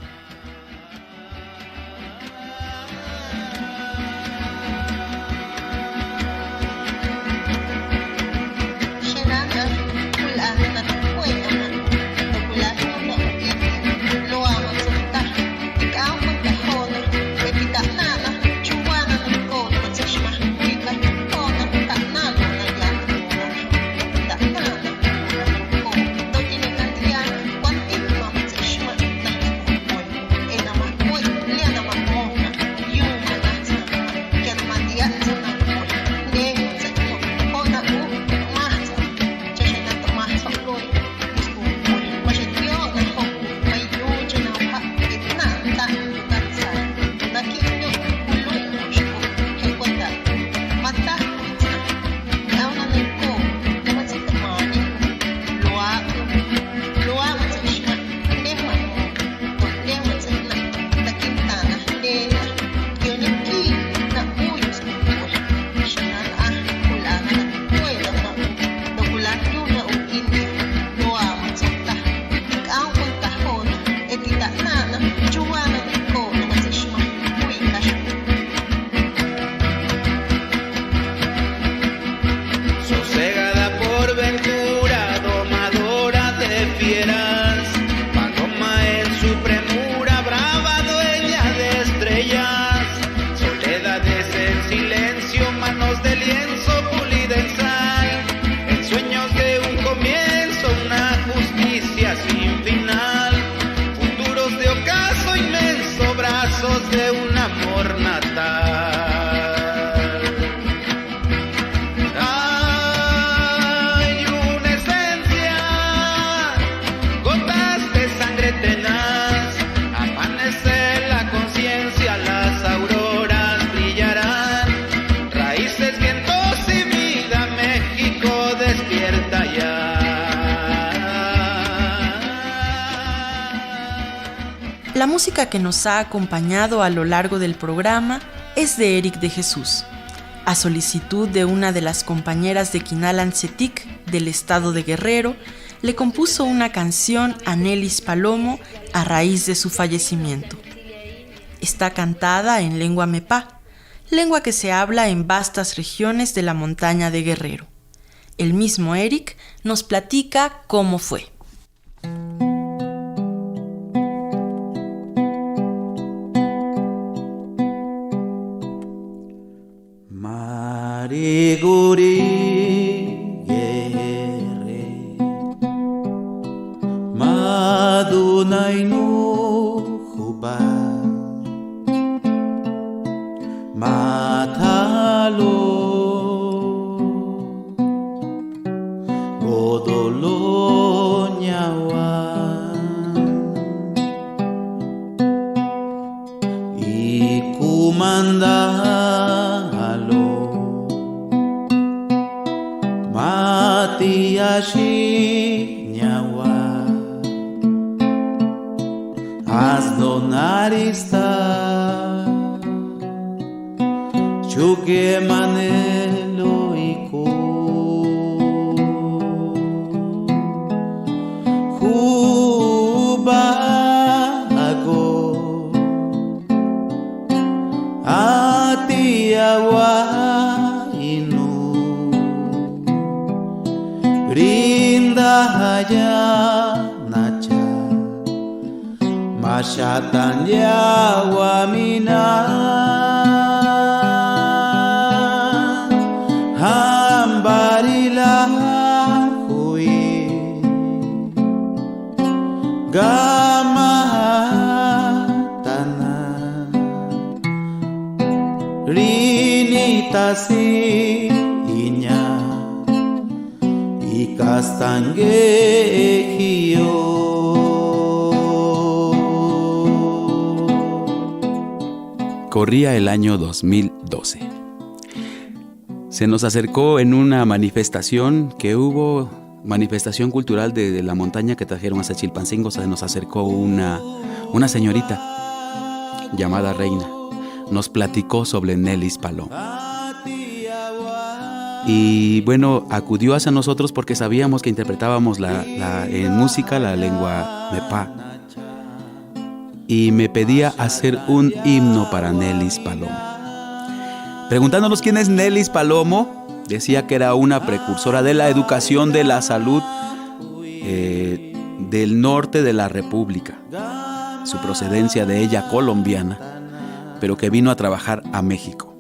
La música que nos ha acompañado a lo largo del programa es de Eric de Jesús, a solicitud de una de las compañeras de Quinalan-Cetic del estado de Guerrero. Le compuso una canción a Nelis Palomo a raíz de su fallecimiento. Está cantada en lengua mepá, lengua que se habla en vastas regiones de la montaña de Guerrero. El mismo Eric nos platica cómo fue. Mariguri Madunay no hubad Matalo Godolo nyawan mas donarista chuke manelo iko hubago ati awa inu rinda haya nacha masyatan yawa mina hambarilah kui gamatana rinitasi inya ikastange hiyo. Corría el año 2012. Se nos acercó en una manifestación que hubo, manifestación cultural de la montaña que trajeron hasta Chilpancingo. Se nos acercó una señorita llamada Reina. Nos platicó sobre Nelis Palomo. Y bueno, acudió hacia nosotros porque sabíamos que interpretábamos en música la lengua Mepa. Y me pedía hacer un himno para Nelis Palomo. Preguntándonos quién es Nelis Palomo, decía que era una precursora de la educación de la salud del norte de la República. Su procedencia de ella colombiana, pero que vino a trabajar a México.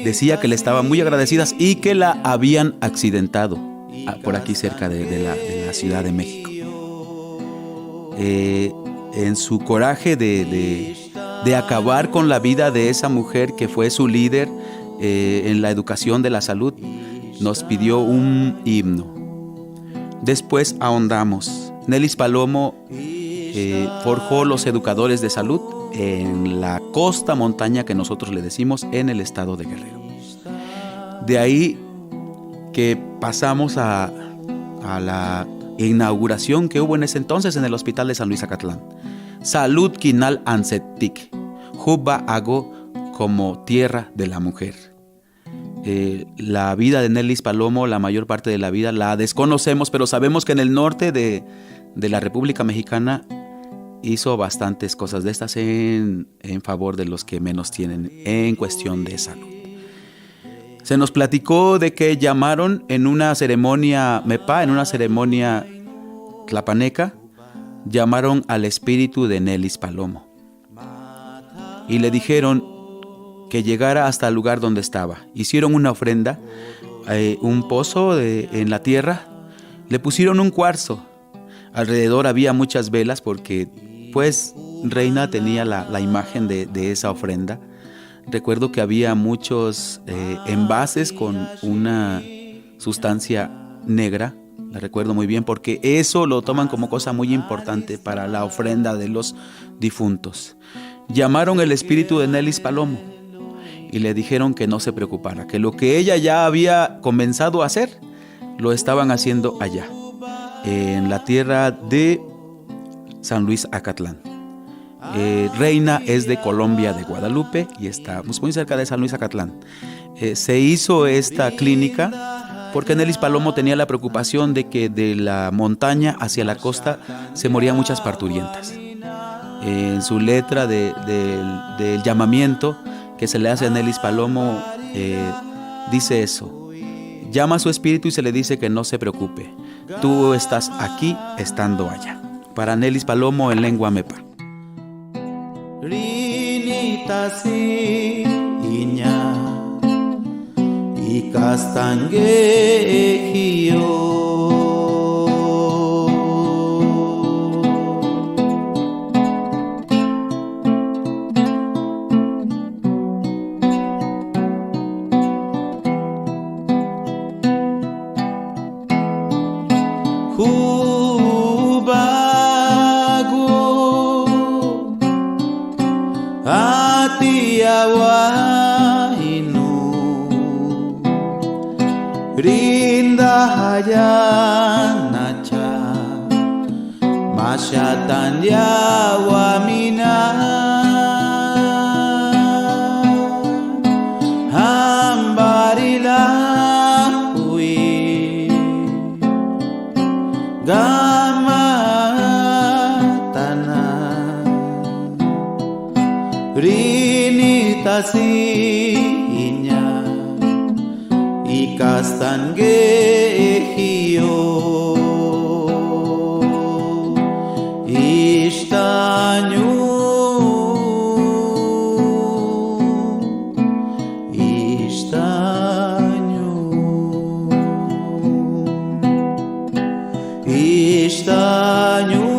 Decía que le estaban muy agradecidas y que la habían accidentado por aquí cerca de la Ciudad de México. En su coraje de acabar con la vida de esa mujer que fue su líder en la educación de la salud, nos pidió un himno. Después ahondamos. Nelis Palomo forjó los educadores de salud en la costa montaña que nosotros le decimos en el estado de Guerrero. De ahí que pasamos a la inauguración que hubo en ese entonces en el hospital de San Luis Acatlán. Salud Quinal Ancetic, Jubba Hago como tierra de la mujer. La vida de Nelis Palomo, la mayor parte de la vida la desconocemos, pero sabemos que en el norte de la República Mexicana hizo bastantes cosas de estas en favor de los que menos tienen en cuestión de salud. Se nos platicó de que llamaron en una ceremonia Mepa, en una ceremonia tlapaneca, llamaron al espíritu de Nelis Palomo y le dijeron que llegara hasta el lugar donde estaba. Hicieron una ofrenda, un pozo en la tierra, le pusieron un cuarzo. Alrededor había muchas velas porque pues Reina tenía la imagen de esa ofrenda. Recuerdo que había muchos envases con una sustancia negra. La recuerdo muy bien porque eso lo toman como cosa muy importante para la ofrenda de los difuntos. Llamaron el espíritu de Nelis Palomo y le dijeron que no se preocupara, que lo que ella ya había comenzado a hacer, lo estaban haciendo allá, en la tierra de San Luis Acatlán. Reina es de Colombia, de Guadalupe, y estamos muy cerca de San Luis Acatlán. Se hizo esta clínica porque Nelis Palomo tenía la preocupación de que de la montaña hacia la costa se morían muchas parturientas. En su letra del llamamiento que se le hace a Nelis Palomo, dice eso. Llama a su espíritu y se le dice que no se preocupe. Tú estás aquí estando allá. Para Nelis Palomo en lengua Mepa. Rinitasi inya ikastange hiyo. Rinda haya nacha Masyatan liawamina Hambarilah hui Gama tanah Rini tasinya Ikastan gehio Istanyu Istanyu Istanyu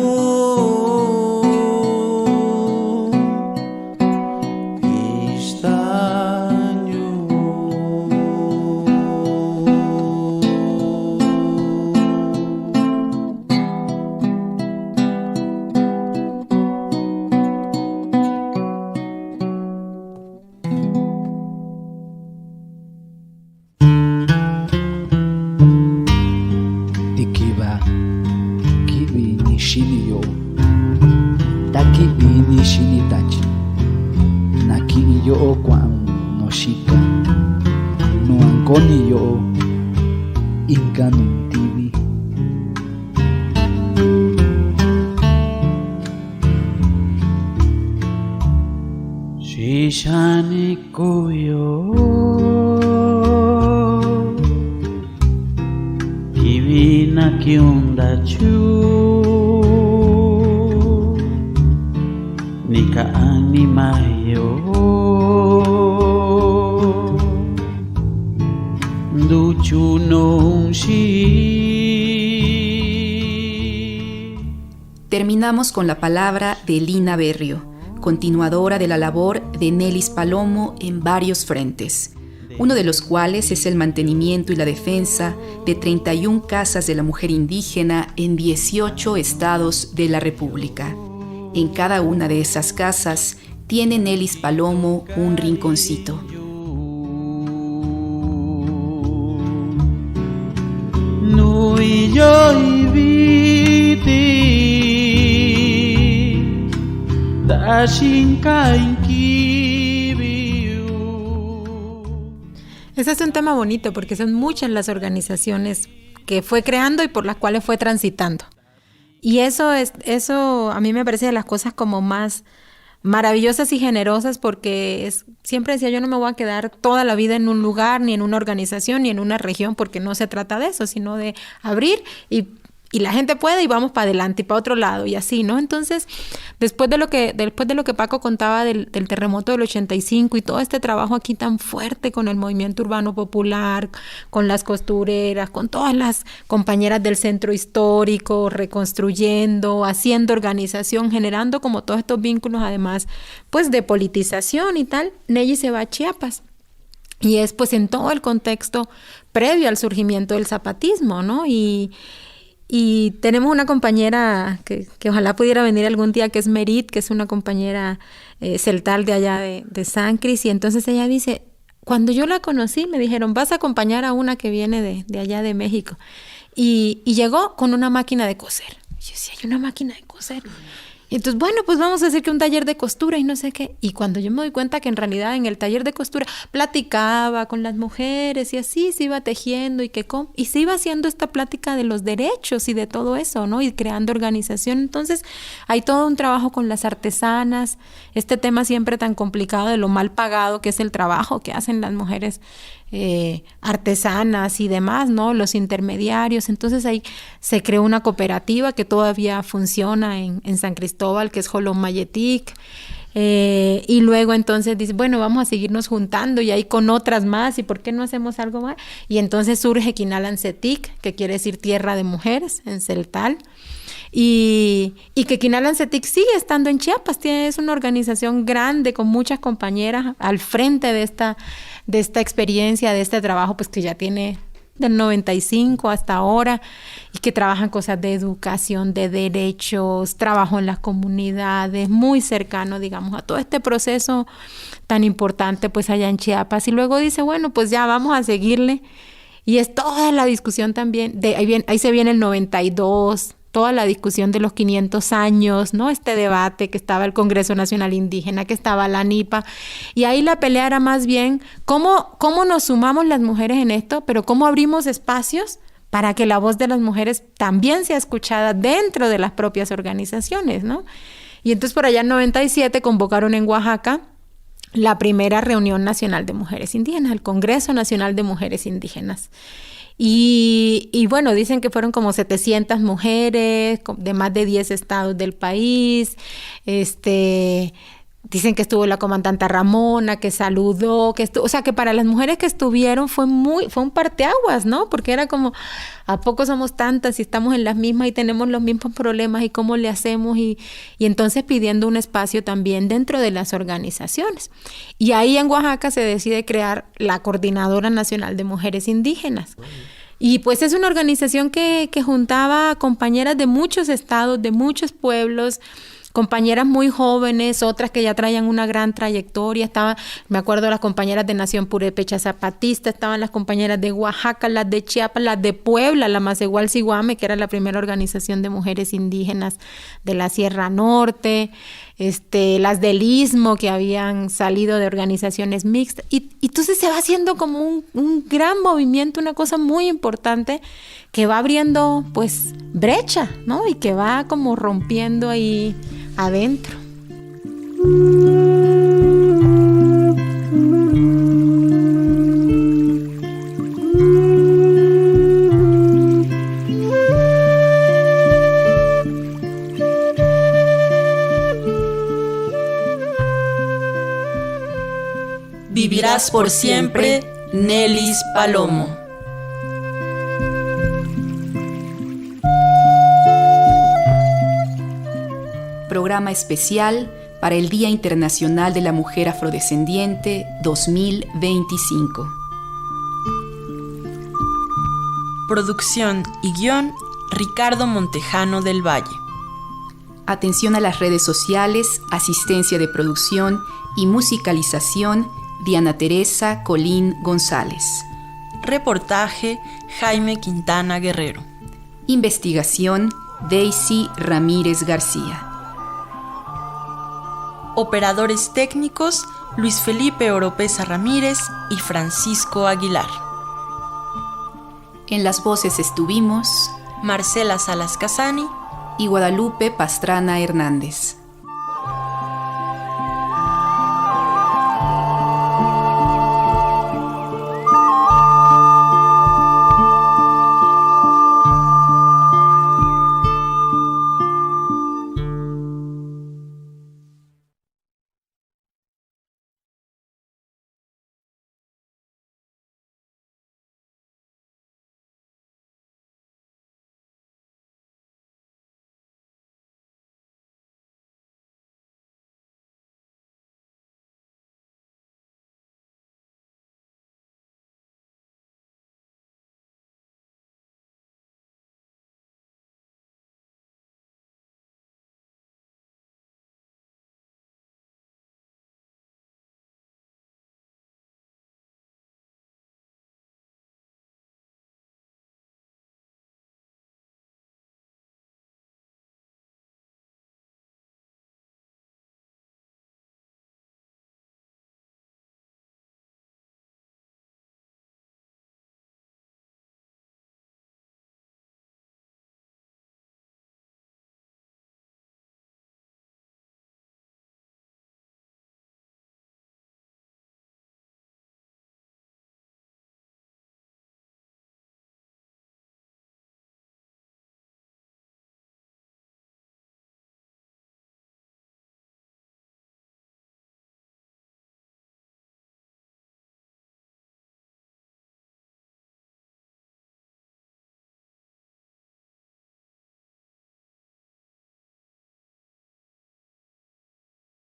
Shishani kuyo Kivina kiunda chu Nika animayo Duchu no shi. Terminamos con la palabra de Lina Berrio, continuadora de la labor de Nelis Palomo en varios frentes, uno de los cuales es el mantenimiento y la defensa de 31 casas de la mujer indígena en 18 estados de la República. En cada una de esas casas tiene Nelis Palomo un rinconcito. Ese es un tema bonito porque son muchas las organizaciones que fue creando y por las cuales fue transitando. Y eso a mí me parece de las cosas como más maravillosas y generosas porque siempre decía, yo no me voy a quedar toda la vida en un lugar, ni en una organización, ni en una región, porque no se trata de eso, sino de abrir y la gente puede y vamos para adelante y para otro lado y así, ¿no? Entonces, después de lo que Paco contaba del terremoto del 85 y todo este trabajo aquí tan fuerte con el movimiento urbano popular, con las costureras, con todas las compañeras del centro histórico, reconstruyendo, haciendo organización, generando como todos estos vínculos, además, pues de politización y tal, Nelly se va a Chiapas. Y es pues en todo el contexto previo al surgimiento del zapatismo, ¿no? Y tenemos una compañera que ojalá pudiera venir algún día, que es Merit, que es una compañera celtal de allá de San Cris, y entonces ella dice, cuando yo la conocí me dijeron, vas a acompañar a una que viene de allá de México, y llegó con una máquina de coser. Y yo decía, hay una máquina de coser. Y entonces, bueno, pues vamos a hacer que un taller de costura y no sé qué. Y cuando yo me doy cuenta que en realidad en el taller de costura platicaba con las mujeres y así se iba tejiendo y se iba haciendo esta plática de los derechos y de todo eso, ¿no? Y creando organización. Entonces, hay todo un trabajo con las artesanas, este tema siempre tan complicado de lo mal pagado que es el trabajo que hacen las mujeres artesanas y demás, ¿no? Los intermediarios. Entonces ahí se creó una cooperativa que todavía funciona en San Cristóbal, que es Jolón Mayetic. Y luego entonces dice, bueno, vamos a seguirnos juntando y ahí con otras más, ¿y por qué no hacemos algo más? Y entonces surge Quinalancetic, que quiere decir tierra de mujeres, en celtal. Y que Quinalancetic sigue estando en Chiapas, es una organización grande con muchas compañeras al frente de esta experiencia, de este trabajo, pues que ya tiene del 95 hasta ahora, y que trabajan cosas de educación, de derechos, trabajo en las comunidades, muy cercano, digamos, a todo este proceso tan importante pues allá en Chiapas. Y luego dice, bueno, pues ya vamos a seguirle. Y es toda la discusión también, ahí se viene el 92, toda la discusión de los 500 años, ¿no? Este debate, que estaba el Congreso Nacional Indígena, que estaba la NIPA, y ahí la pelea era más bien cómo nos sumamos las mujeres en esto, pero cómo abrimos espacios para que la voz de las mujeres también sea escuchada dentro de las propias organizaciones, ¿no? Y entonces por allá en 97 convocaron en Oaxaca la primera reunión nacional de mujeres indígenas, el Congreso Nacional de Mujeres Indígenas. Y bueno, dicen que fueron como 700 mujeres de más de 10 estados del país. Dicen que estuvo la comandante Ramona, que saludó, o sea, que para las mujeres que estuvieron fue un parteaguas, ¿no? Porque era como, ¿a poco somos tantas y estamos en las mismas y tenemos los mismos problemas y cómo le hacemos? Y entonces pidiendo un espacio también dentro de las organizaciones. Y ahí en Oaxaca se decide crear la Coordinadora Nacional de Mujeres Indígenas. Y pues es una organización que juntaba compañeras de muchos estados, de muchos pueblos, compañeras muy jóvenes, otras que ya traían una gran trayectoria. Me acuerdo las compañeras de Nación Purépecha Zapatista, estaban las compañeras de Oaxaca, las de Chiapas, las de Puebla, la Macehual-Ciguame, que era la primera organización de mujeres indígenas de la Sierra Norte, las del Istmo, que habían salido de organizaciones mixtas. Y entonces se va haciendo como un gran movimiento, una cosa muy importante que va abriendo pues brecha, ¿no? Y que va como rompiendo ahí adentro. Vivirás por siempre, Nelis Palomo. Programa especial para el Día Internacional de la Mujer Afrodescendiente 2025. Producción y guión, Ricardo Montejano del Valle. Atención a las redes sociales, asistencia de producción y musicalización, Diana Teresa Colín González. Reportaje, Jaime Quintana Guerrero. Investigación, Daisy Ramírez García. Operadores técnicos, Luis Felipe Oropesa Ramírez y Francisco Aguilar. En las voces estuvimos Marcela Salas Casani y Guadalupe Pastrana Hernández.